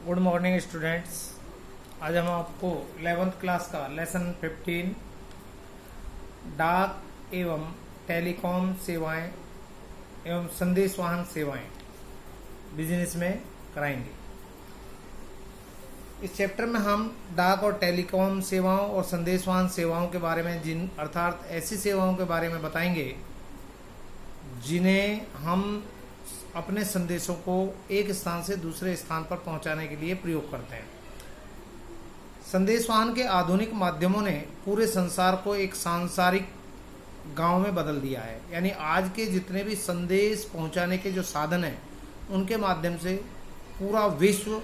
Good morning students. आज हम आपको 11th क्लास का लेसन 15 डाक एवं टेलीकॉम सेवाएं एवं संदेशवाहन सेवाएं बिजनेस में कराएंगे। इस चैप्टर में हम डाक और टेलीकॉम सेवाओं और संदेशवाहन सेवाओं के बारे में अर्थात ऐसी सेवाओं के बारे में बताएंगे जिन्हें हम अपने संदेशों को एक स्थान से दूसरे स्थान पर पहुंचाने के लिए प्रयोग करते हैं। संदेशवाहन के आधुनिक माध्यमों ने पूरे संसार को एक सांसारिक गांव में बदल दिया है। यानी आज के जितने भी संदेश पहुंचाने के जो साधन हैं उनके माध्यम से पूरा विश्व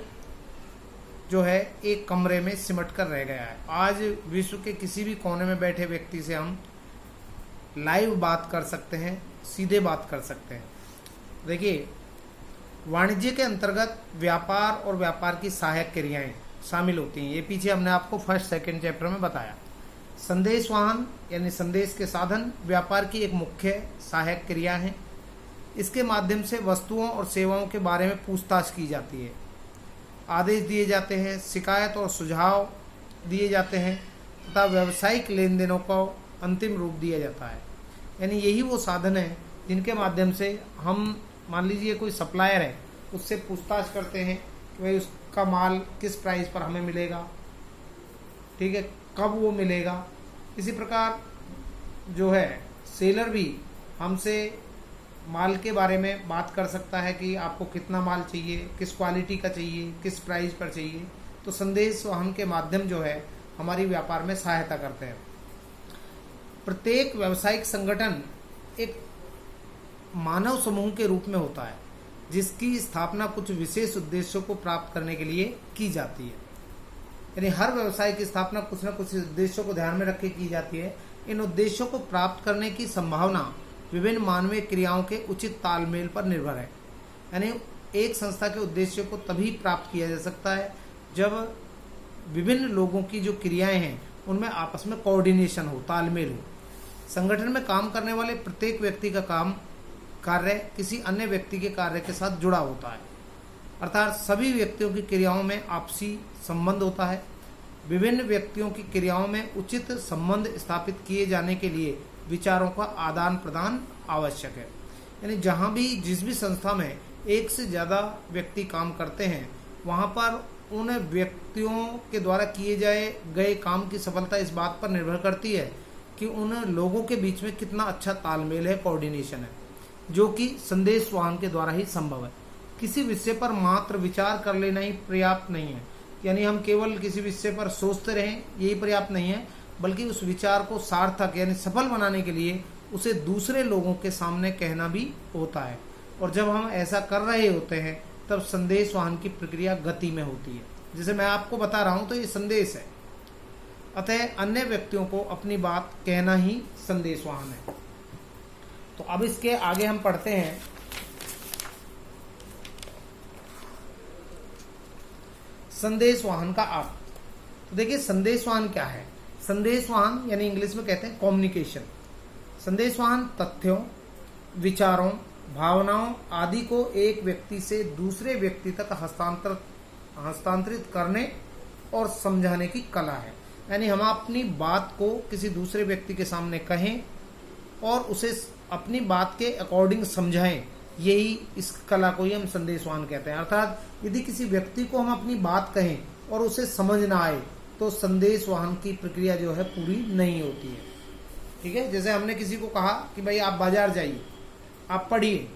जो है एक कमरे में सिमट कर रह गया है। आज विश्व के किसी भी कोने में बैठे व्यक्ति से हम लाइव बात कर सकते हैं, सीधे बात कर सकते हैं। देखिए, वाणिज्य के अंतर्गत व्यापार और व्यापार की सहायक क्रियाएं शामिल होती हैं। ये पीछे हमने आपको फर्स्ट सेकंड चैप्टर में बताया। संदेशवाहन यानी संदेश के साधन व्यापार की एक मुख्य सहायक क्रिया है। इसके माध्यम से वस्तुओं और सेवाओं के बारे में पूछताछ की जाती है, आदेश दिए जाते हैं, शिकायत और सुझाव दिए जाते हैं तथा व्यावसायिक लेन देनों को अंतिम रूप दिया जाता है। यानी यही वो साधन है जिनके माध्यम से हम, मान लीजिए कोई सप्लायर है, उससे पूछताछ करते हैं कि भाई उसका माल किस प्राइस पर हमें मिलेगा, ठीक है, कब वो मिलेगा। इसी प्रकार जो है सेलर भी हमसे माल के बारे में बात कर सकता है कि आपको कितना माल चाहिए, किस क्वालिटी का चाहिए, किस प्राइस पर चाहिए। तो संदेशवाहन के माध्यम जो है हमारी व्यापार में सहायता करते हैं। प्रत्येक व्यावसायिक संगठन एक मानव समूह के रूप में होता है जिसकी स्थापना कुछ विशेष उद्देश्यों को प्राप्त करने के लिए की जाती है। यानी हर व्यवसाय की स्थापना कुछ न कुछ उद्देश्यों को ध्यान में रख के की जाती है। इन उद्देश्यों को प्राप्त करने की संभावना विभिन्न मानवीय क्रियाओं के उचित तालमेल पर निर्भर है। यानी एक संस्था के उद्देश्यों को तभी प्राप्त किया जा सकता है जब विभिन्न लोगों की जो क्रियाएं हैं उनमें आपस में कोऑर्डिनेशन हो, तालमेल हो। संगठन में काम करने वाले प्रत्येक व्यक्ति का कार्य किसी अन्य व्यक्ति के कार्य के साथ जुड़ा होता है, अर्थात सभी व्यक्तियों की क्रियाओं में आपसी संबंध होता है। विभिन्न व्यक्तियों की क्रियाओं में उचित संबंध स्थापित किए जाने के लिए विचारों का आदान प्रदान आवश्यक है। यानी जहाँ भी जिस भी संस्था में एक से ज़्यादा व्यक्ति काम करते हैं वहाँ पर उन व्यक्तियों के द्वारा किए गए काम की सफलता इस बात पर निर्भर करती है कि उन लोगों के बीच में कितना अच्छा तालमेल है, कोऑर्डिनेशन है, जो कि संदेशवाहन के द्वारा ही संभव है। किसी विषय पर मात्र विचार कर लेना ही पर्याप्त नहीं है। यानी हम केवल किसी विषय पर सोचते रहें यही पर्याप्त नहीं है, बल्कि उस विचार को सार्थक यानी सफल बनाने के लिए उसे दूसरे लोगों के सामने कहना भी होता है। और जब हम ऐसा कर रहे होते हैं तब संदेशवाहन की प्रक्रिया गति में होती है। जैसे मैं आपको बता रहा हूं तो ये संदेश है, अतः अन्य व्यक्तियों को अपनी बात कहना ही संदेशवाहन है। तो अब इसके आगे हम पढ़ते हैं संदेशवाहन का अर्थ। तो देखिए, संदेशवाहन क्या है। संदेशवाहन यानी इंग्लिश में कहते हैं कम्युनिकेशन। संदेशवाहन तथ्यों, विचारों, भावनाओं आदि को एक व्यक्ति से दूसरे व्यक्ति तक हस्तांतरित करने और समझाने की कला है। यानी हम अपनी बात को किसी दूसरे व्यक्ति के सामने कहें और उसे अपनी बात के अकॉर्डिंग समझाएं, यही इस कला को ही हम संदेशवाहन कहते हैं। अर्थात यदि किसी व्यक्ति को हम अपनी बात कहें और उसे समझ ना आए तो संदेशवाहन की प्रक्रिया जो है पूरी नहीं होती है। ठीक है, जैसे हमने किसी को कहा कि भाई आप बाजार जाइए, आप पढ़िए,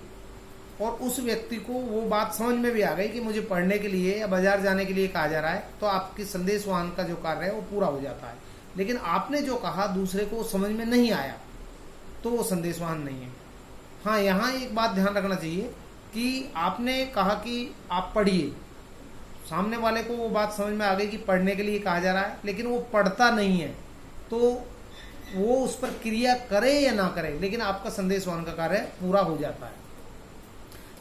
और उस व्यक्ति को वो बात समझ में भी आ गई कि मुझे पढ़ने के लिए या बाजार जाने के लिए कहा जा रहा है, तो आपकी संदेशवाहन का जो कार्य है वो पूरा हो जाता है। लेकिन आपने जो कहा दूसरे को समझ में नहीं आया तो वो संदेशवाहन नहीं है। हाँ, यहाँ एक बात ध्यान रखना चाहिए कि आपने कहा कि आप पढ़िए, सामने वाले को वो बात समझ में आ गई कि पढ़ने के लिए कहा जा रहा है, लेकिन वो पढ़ता नहीं है, तो वो उस पर क्रिया करे या ना करे, लेकिन आपका संदेशवाहन का कार्य पूरा हो जाता है।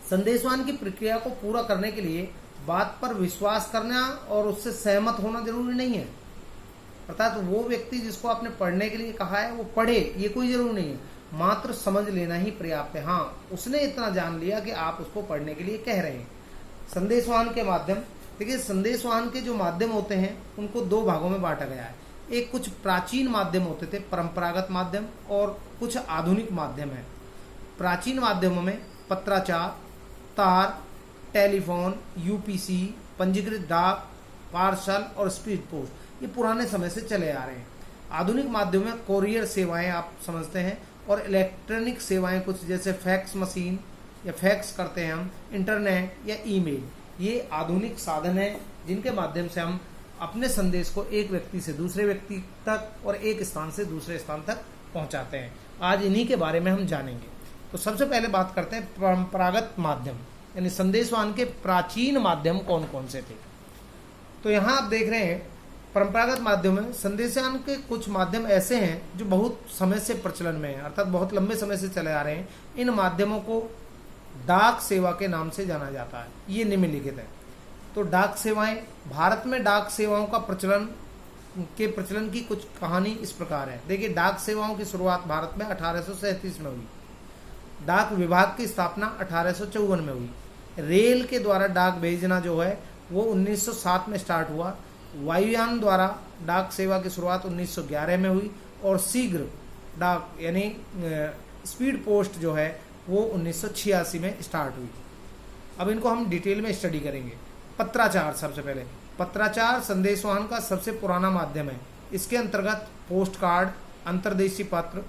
संदेशवाहन की प्रक्रिया को पूरा करने के लिए बात पर विश्वास करना और उससे सहमत होना जरूरी नहीं है। अर्थात वो व्यक्ति जिसको आपने पढ़ने के लिए कहा है वो पढ़े, ये कोई जरूरी नहीं है, मात्र समझ लेना ही पर्याप्त है। हाँ, उसने इतना जान लिया कि आप उसको पढ़ने के लिए कह रहे हैं। संदेशवाहन के माध्यम देखिए, संदेशवाहन के जो माध्यम होते हैं उनको दो भागों में बांटा गया है। एक कुछ प्राचीन माध्यम होते थे, परंपरागत माध्यम, और कुछ आधुनिक माध्यम है। प्राचीन माध्यमों में पत्राचार, तार, टेलीफोन, यूपीसी, पंजीकृत डाक, पार्सल और स्पीड पोस्ट, ये पुराने समय से चले आ रहे हैं। आधुनिक माध्यम में कोरियर सेवाएं आप समझते हैं, और इलेक्ट्रॉनिक सेवाएं कुछ जैसे फैक्स मशीन या फैक्स करते हैं हम, इंटरनेट या ईमेल, ये आधुनिक साधन है जिनके माध्यम से हम अपने संदेश को एक व्यक्ति से दूसरे व्यक्ति तक और एक स्थान से दूसरे स्थान तक पहुंचाते हैं। आज इन्हीं के बारे में हम जानेंगे। तो सबसे पहले बात करते हैं परंपरागत माध्यम, यानी संदेशवाहन के प्राचीन माध्यम कौन कौन से थे। तो यहाँ आप देख रहे हैं परंपरागत माध्यम में संदेशवाहन के कुछ माध्यम ऐसे हैं जो बहुत समय से प्रचलन में है, अर्थात बहुत लंबे समय से चले आ रहे हैं। इन माध्यमों को डाक सेवा के नाम से जाना जाता है। ये निम्नलिखित है। तो डाक सेवाएं, भारत में डाक सेवाओं का प्रचलन की कुछ कहानी इस प्रकार है। देखिए, डाक सेवाओं की शुरुआत भारत में 1837 में हुई। डाक विभाग की स्थापना 1854 में हुई। रेल के द्वारा डाक भेजना जो है वो 1907 में स्टार्ट हुआ। वायुयान द्वारा डाक सेवा की शुरुआत 1911 में हुई, और शीघ्र डाक यानी स्पीड पोस्ट जो है वो 1986 में स्टार्ट हुई। अब इनको हम डिटेल में स्टडी करेंगे। पत्राचार, सबसे पहले पत्राचार संदेशवाहन का सबसे पुराना माध्यम है। इसके अंतर्गत पोस्ट कार्ड, अंतर्देशीय पत्र,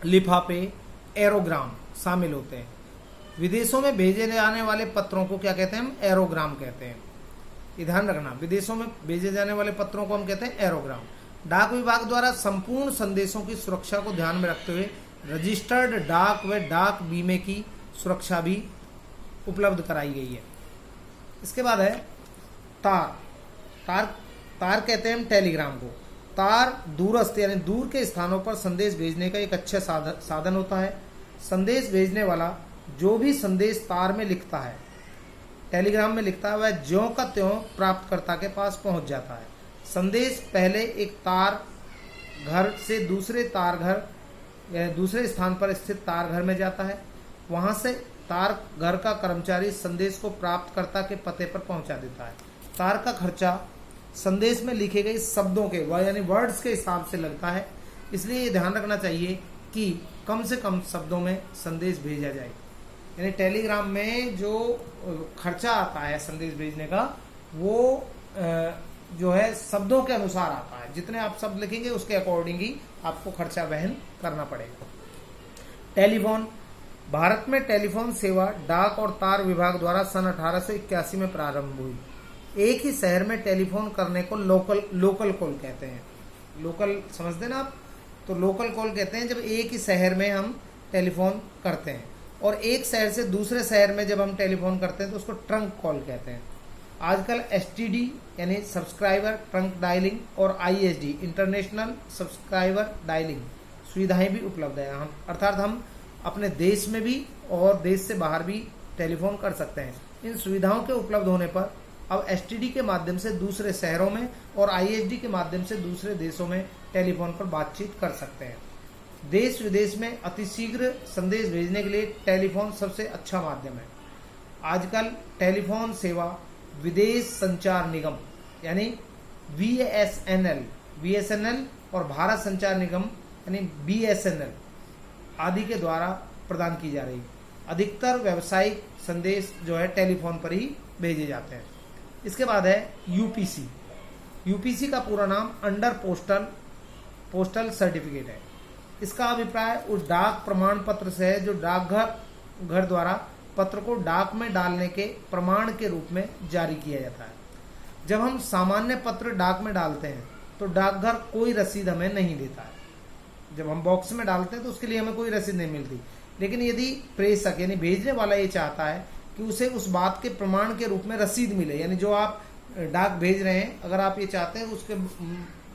लिफाफे, एरोग्राम शामिल होते हैं। विदेशों में भेजे जाने वाले पत्रों को क्या कहते हैं? हम एरोग्राम कहते हैं। ये ध्यान रखना, विदेशों में भेजे जाने वाले पत्रों को हम कहते हैं एरोग्राम। डाक विभाग द्वारा संपूर्ण संदेशों की सुरक्षा को ध्यान में रखते हुए रजिस्टर्ड डाक व डाक बीमे की सुरक्षा भी उपलब्ध कराई गई है। इसके बाद है तार कहते हैं हम टेलीग्राम को। तार दूरस्थ यानी दूर के स्थानों पर संदेश भेजने का एक अच्छा साधन होता है। संदेश भेजने वाला जो भी संदेश तार में लिखता है, टेलीग्राम में लिखता है, वह ज्यों का त्यों प्राप्तकर्ता के पास पहुंच जाता है। संदेश पहले एक तार घर से दूसरे स्थान पर स्थित तार घर में जाता है। वहां से तार घर का कर्मचारी संदेश को प्राप्तकर्ता के पते पर पहुंचा देता है। तार का खर्चा संदेश में लिखे गए शब्दों के यानी वर्ड्स के हिसाब से लगता है, इसलिए ये ध्यान रखना चाहिए कि कम से कम शब्दों में संदेश भेजा जाए। यानी टेलीग्राम में जो खर्चा आता है संदेश भेजने का, वो जो है शब्दों के अनुसार आता है। जितने आप शब्द लिखेंगे उसके अकॉर्डिंग ही आपको खर्चा वहन करना पड़ेगा। टेलीफोन, भारत में टेलीफोन सेवा डाक और तार विभाग द्वारा सन 1881 में प्रारंभ हुई। एक ही शहर में टेलीफोन करने को लोकल कॉल कहते हैं। लोकल समझते ना आप? तो लोकल कॉल कहते हैं जब एक ही शहर में हम टेलीफोन करते हैं, और एक शहर से दूसरे शहर में जब हम टेलीफोन करते हैं तो उसको ट्रंक कॉल कहते हैं। आजकल एसटीडी यानी सब्सक्राइबर ट्रंक डायलिंग और आईएसडी इंटरनेशनल सब्सक्राइबर डायलिंग सुविधाएं भी उपलब्ध है। अर्थात हम अपने देश में भी और देश से बाहर भी टेलीफोन कर सकते हैं। इन सुविधाओं के उपलब्ध होने पर अब एसटीडी के माध्यम से दूसरे शहरों में और आईएसडी के माध्यम से दूसरे देशों में टेलीफोन पर बातचीत कर सकते हैं। देश विदेश में अतिशीघ्र संदेश भेजने के लिए टेलीफोन सबसे अच्छा माध्यम है। आजकल टेलीफोन सेवा विदेश संचार निगम यानी बीएसएनएल और भारत संचार निगम यानी बीएसएनएल आदि के द्वारा प्रदान की जा रही है। अधिकतर व्यावसायिक संदेश जो है टेलीफोन पर ही भेजे जाते हैं। इसके बाद है यूपीसी। यूपीसी का पूरा नाम अंडर पोस्टल सर्टिफिकेट है। इसका अभिप्राय उस डाक प्रमाण पत्र से है जो डाकघर द्वारा पत्र को डाक में डालने के प्रमाण के रूप में जारी किया जाता है। जब हम सामान्य पत्र डाक में डालते हैं तो डाकघर कोई रसीद हमें नहीं देता है। जब हम बॉक्स में डालते हैं तो उसके लिए हमें कोई रसीद नहीं मिलती। लेकिन यदि प्रेषक यानी भेजने वाला ये चाहता है कि उसे उस बात के प्रमाण के रूप में रसीद मिले, यानी जो आप डाक भेज रहे हैं अगर आप ये चाहते हैं उसके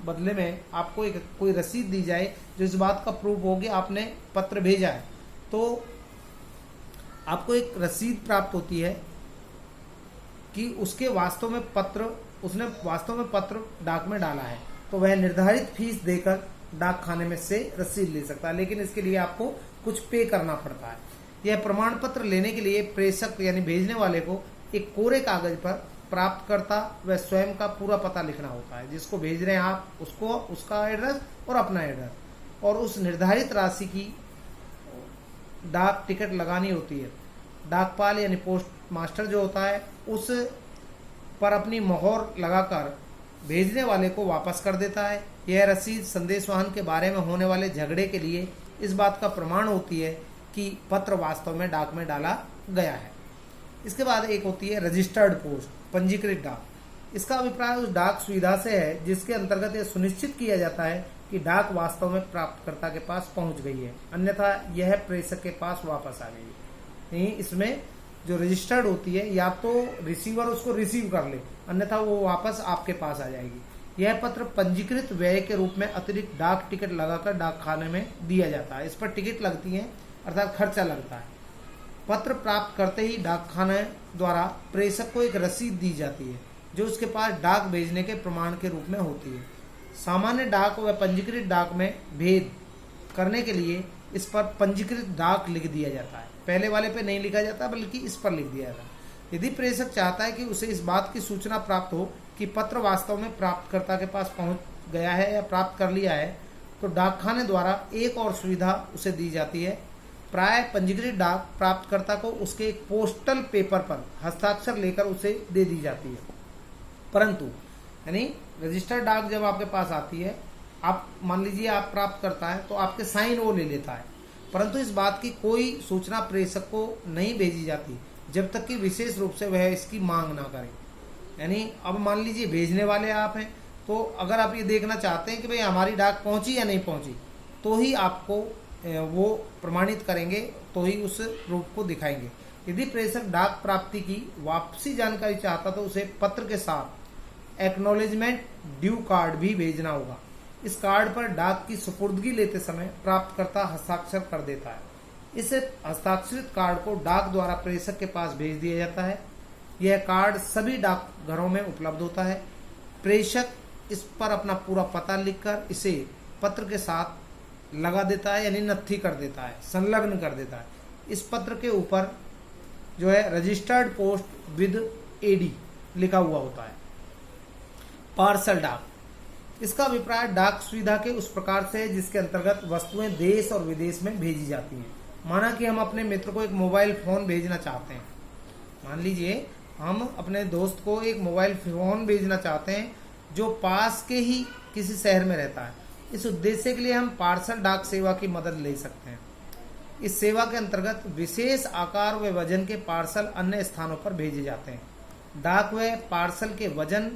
बदले में आपको एक कोई रसीद दी जाए जो इस बात का प्रूफ हो कि आपने पत्र भेजा है, तो आपको एक रसीद प्राप्त होती है कि उसने वास्तव में पत्र डाक में डाला है, तो वह निर्धारित फीस देकर डाक खाने में से रसीद ले सकता है। लेकिन इसके लिए आपको कुछ पे करना पड़ता है। यह प्रमाण पत्र लेने के लिए प्रेषक यानी भेजने वाले को एक कोरे कागज पर प्राप्तकर्ता व स्वयं का पूरा पता लिखना होता है। जिसको भेज रहे हैं आप उसको उसका एड्रेस और अपना एड्रेस, और उस निर्धारित राशि की डाक टिकट लगानी होती है। डाकपाल यानी पोस्ट मास्टर जो होता है उस पर अपनी मोहर लगाकर भेजने वाले को वापस कर देता है। यह रसीद संदेश वाहन के बारे में होने वाले झगड़े के लिए इस बात का प्रमाण होती है कि पत्र वास्तव में डाक में डाला गया है। इसके बाद एक होती है रजिस्टर्ड पोस्ट, पंजीकृत डाक। इसका अभिप्राय उस डाक सुविधा से है जिसके अंतर्गत यह सुनिश्चित किया जाता है कि डाक वास्तव में प्राप्तकर्ता के पास पहुंच गई है, अन्यथा यह प्रेषक के पास वापस आ गई। नहीं, इसमें जो रजिस्टर्ड होती है या तो रिसीवर उसको रिसीव कर ले, अन्यथा वो वापस आपके पास आ जाएगी। यह पत्र पंजीकृत व्यय के रूप में अतिरिक्त डाक टिकट लगाकर डाकखाने में दिया जाता है। इस पर टिकट लगती है अर्थात खर्चा लगता है। पत्र प्राप्त करते ही डाकखाने द्वारा प्रेषक को एक रसीद दी जाती है जो उसके पास डाक भेजने के प्रमाण के रूप में होती है। सामान्य डाक व पंजीकृत डाक में भेद करने के लिए इस पर पंजीकृत डाक लिख दिया जाता है। पहले वाले पे नहीं लिखा जाता बल्कि इस पर लिख दिया जाता है। यदि प्रेषक चाहता है कि उसे इस बात की सूचना प्राप्त हो कि पत्र वास्तव में प्राप्तकर्ता के पास पहुंच गया है या प्राप्त कर लिया है, तो डाकखाने द्वारा एक और सुविधा उसे दी जाती है। प्राय पंजीकृत डाक प्राप्तकर्ता को उसके एक पोस्टल पेपर पर हस्ताक्षर लेकर उसे दे दी जाती है। परंतु यानी रजिस्टर्ड डाक जब आपके पास आती है, आप मान लीजिए आप प्राप्त करता है तो आपके साइन वो ले लेता है, परंतु इस बात की कोई सूचना प्रेषक को नहीं भेजी जाती जब तक कि विशेष रूप से वह इसकी मांग ना करे। यानी अब मान लीजिए भेजने वाले आप हैं, तो अगर आप ये देखना चाहते हैं कि भाई हमारी डाक पहुंची या नहीं पहुंची, तो ही आपको वो प्रमाणित करेंगे, तो ही उस रूप को दिखाएंगे। यदि प्रेषक डाक प्राप्ति की वापसी जानकारी चाहता तो उसे पत्र के साथ एक्नॉलेजमेंट ड्यू कार्ड भी भेजना होगा। इस कार्ड पर डाक की सुपुर्दगी लेते समय प्राप्तकर्ता हस्ताक्षर कर देता है। इस हस्ताक्षरित कार्ड को डाक द्वारा प्रेषक के पास भेज दिया जाता है। यह कार्ड सभी डाकघरों में उपलब्ध होता है। प्रेषक इस पर अपना पूरा पता लिखकर इसे पत्र के साथ लगा देता है, यानी नत्थी कर देता है, संलग्न कर देता है। इस पत्र के ऊपर जो है रजिस्टर्ड पोस्ट विद एडी लिखा हुआ होता है। पार्सल डाक, इसका अभिप्राय डाक सुविधा के उस प्रकार से है जिसके अंतर्गत वस्तुएं देश और विदेश में भेजी जाती हैं। माना कि हम अपने मित्र को एक मोबाइल फोन भेजना चाहते हैं, मान लीजिए हम अपने दोस्त को एक मोबाइल फोन भेजना चाहते हैं जो पास के ही किसी शहर में रहता है। इस उद्देश्य के लिए हम पार्सल डाक सेवा की मदद ले सकते हैं। इस सेवा के अंतर्गत विशेष आकार व वजन के पार्सल अन्य स्थानों पर भेजे जाते हैं। डाक व पार्सल के वजन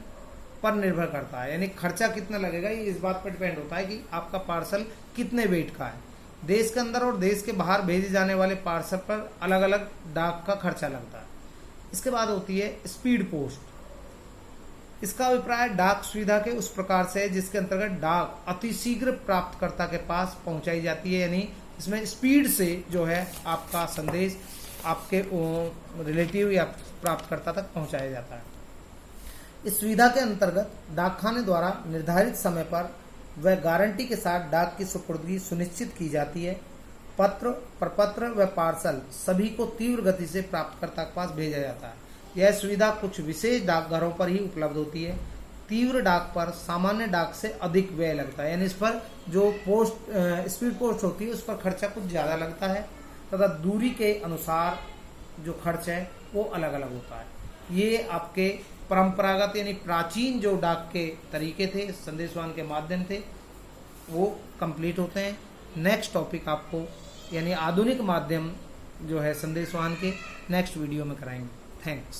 पर निर्भर करता है, यानी खर्चा कितना लगेगा ये इस बात पर डिपेंड होता है कि आपका पार्सल कितने वेट का है। देश के अंदर और देश के बाहर भेजे जाने वाले पार्सल पर अलग अलग डाक का खर्चा लगता है। इसके बाद होती है स्पीड पोस्ट। इसका अभिप्राय डाक सुविधा के उस प्रकार से है जिसके अंतर्गत डाक अतिशीघ्र प्राप्तकर्ता के पास पहुंचाई जाती है, यानी इसमें स्पीड से जो है आपका संदेश आपके रिलेटिव या प्राप्तकर्ता तक पहुंचाया जाता है। इस सुविधा के अंतर्गत डाकखाने द्वारा निर्धारित समय पर व गारंटी के साथ डाक की सुपुर्दगी सुनिश्चित की जाती है। पत्र, प्रपत्र व पार्सल सभी को तीव्र गति से प्राप्तकर्ता के पास भेजा जाता है। यह सुविधा कुछ विशेष डाकघरों पर ही उपलब्ध होती है। तीव्र डाक पर सामान्य डाक से अधिक व्यय लगता है, यानी इस पर जो स्पीड पोस्ट होती है उस पर खर्चा कुछ ज़्यादा लगता है तथा दूरी के अनुसार जो खर्च है वो अलग अलग होता है। ये आपके परंपरागत यानी प्राचीन जो डाक के तरीके थे संदेशवाहन के माध्यम थे वो कंप्लीट होते हैं। नेक्स्ट टॉपिक आपको यानी आधुनिक माध्यम जो है संदेशवाहन के नेक्स्ट वीडियो में कराएंगे। थैंक्स।